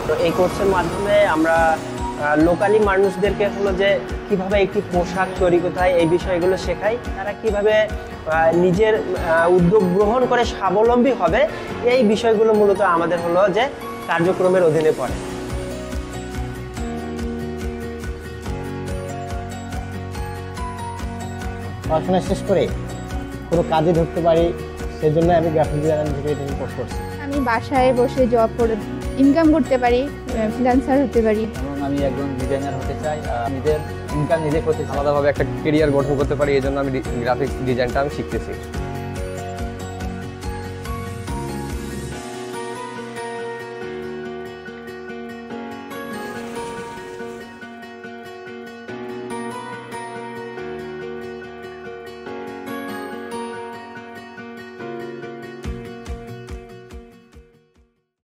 তো এই কোর্সের মাধ্যমে আমরা লোকালি মানুষদেরকে হলো যে কিভাবে একটি পোশাক তৈরি করতে হয় এই বিষয়গুলো শেখাই, তারা কিভাবে নিজের উদ্যোগ গ্রহণ করে স্বাবলম্বী হবে এই বিষয়গুলো মূলত আমাদের হলো যে কার্যক্রমের অধীনে পড়ে। পড়াশোনা শেষ করে কোনো কাজে ঢুকতে পারি, সেজন্য আমি গ্রাফিক ডিজাইনার থেকে এটা কোর্স করছি। আমি বাসায় বসে জব করে ইনকাম করতে পারি, ফ্রিল্যান্সার হতে পারি। এবং আমি একজন ডিজাইনার হতে চাই, নিজের ইনকাম নিজে করতে চাই, আলাদাভাবে একটা কেরিয়ার গঠন করতে পারি। এই জন্য আমি গ্রাফিক্স ডিজাইনটা আমি শিখতেছি।